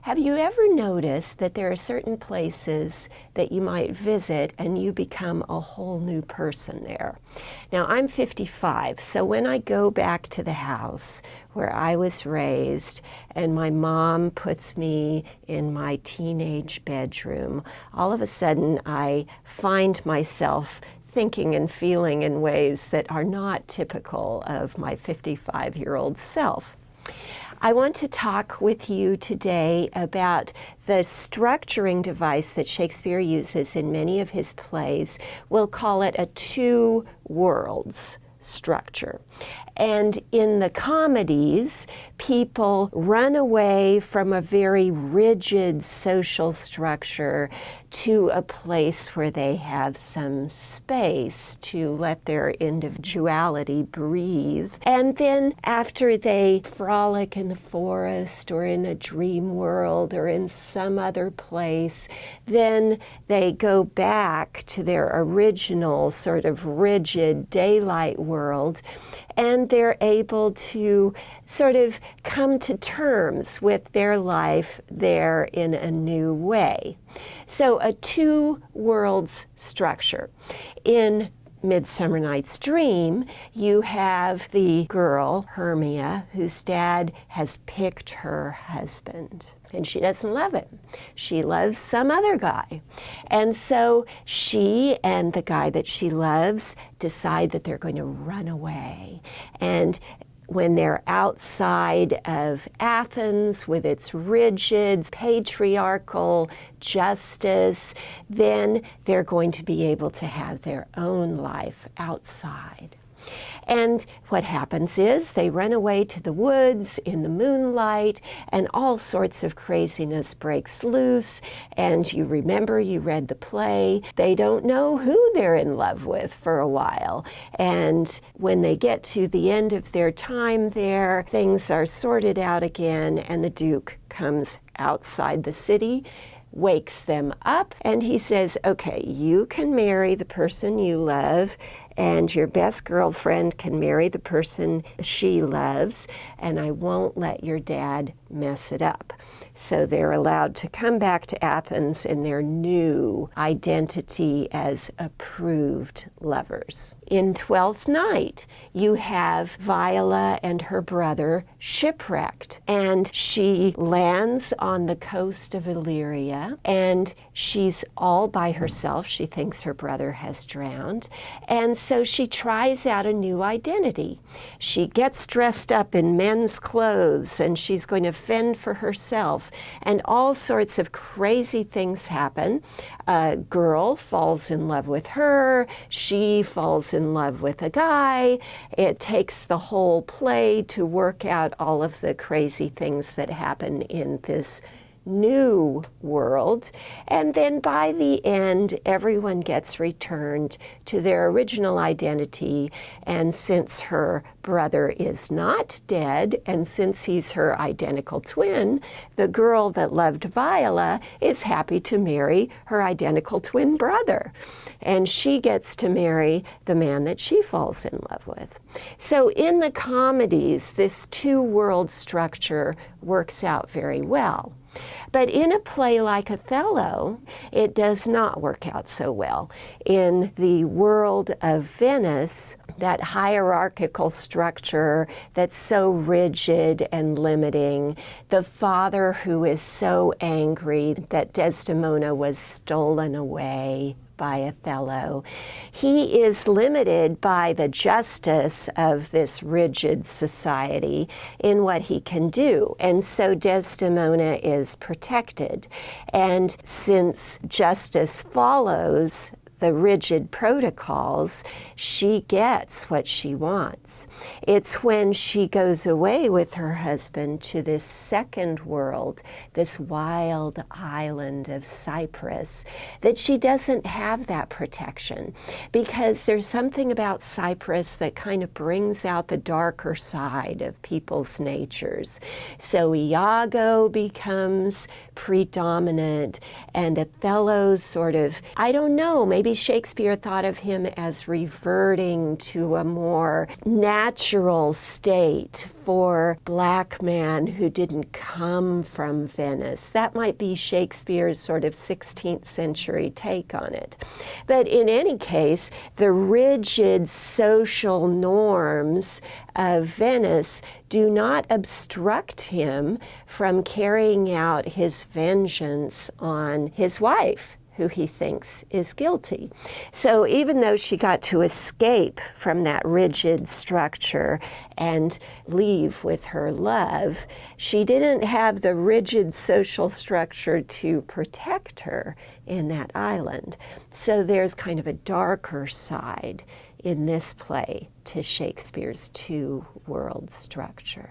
Have you ever noticed that there are certain places that you might visit and you become a whole new person there? Now, I'm 55, so when I go back to the house where I was raised and my mom puts me in my teenage bedroom, all of a sudden I find myself thinking and feeling in ways that are not typical of my 55-year-old self. I want to talk with you today about the structuring device that Shakespeare uses in many of his plays. We'll call it a two worlds structure. And in the comedies, people run away from a very rigid social structure to a place where they have some space to let their individuality breathe. And then after they frolic in the forest or in a dream world or in some other place, then they go back to their original sort of rigid daylight world, and they're able to sort of come to terms with their life there in a new way. So a two worlds structure. In Midsummer Night's Dream, you have the girl, Hermia, whose dad has picked her husband. And she doesn't love him. She loves some other guy. And so she and the guy that she loves decide that they're going to run away. And when they're outside of Athens with its rigid patriarchal justice, then they're going to be able to have their own life outside. And what happens is they run away to the woods in the moonlight, and all sorts of craziness breaks loose. And you remember you read the play. They don't know who they're in love with for a while. And when they get to the end of their time there, things are sorted out again, and the Duke comes outside the city, wakes them up, and he says, okay, you can marry the person you love, and your best girlfriend can marry the person she loves, and I won't let your dad mess it up. So they're allowed to come back to Athens in their new identity as approved lovers. In Twelfth Night, you have Viola and her brother shipwrecked, and she lands on the coast of Illyria, and she's all by herself. She thinks her brother has drowned, and so she tries out a new identity. She gets dressed up in men's clothes, and she's going to fend for herself, and all sorts of crazy things happen. A girl falls in love with her, she falls in love with a guy. It takes the whole play to work out all of the crazy things that happen in this new world, and then by the end everyone gets returned to their original identity. And since her brother is not dead, and since he's her identical twin, the girl that loved Viola is happy to marry her identical twin brother, and she gets to marry the man that she falls in love with. So in the comedies, this two-world structure works out very well. But in a play like Othello, it does not work out so well. In the world of Venice, that hierarchical structure that's so rigid and limiting, the father who is so angry that Desdemona was stolen away by Othello, he is limited by the justice of this rigid society in what he can do. And so Desdemona is protected. And since justice follows the rigid protocols, she gets what she wants. It's when she goes away with her husband to this second world, this wild island of Cyprus, that she doesn't have that protection, because there's something about Cyprus that kind of brings out the darker side of people's natures. So Iago becomes predominant, and Othello's sort of, I don't know, maybe Shakespeare thought of him as reverting to a more natural state for black man who didn't come from Venice. That might be Shakespeare's sort of 16th century take on it. But in any case, the rigid social norms of Venice do not obstruct him from carrying out his vengeance on his wife, who he thinks is guilty. So even though she got to escape from that rigid structure and leave with her love, she didn't have the rigid social structure to protect her in that island. So there's kind of a darker side in this play to Shakespeare's two-world structure.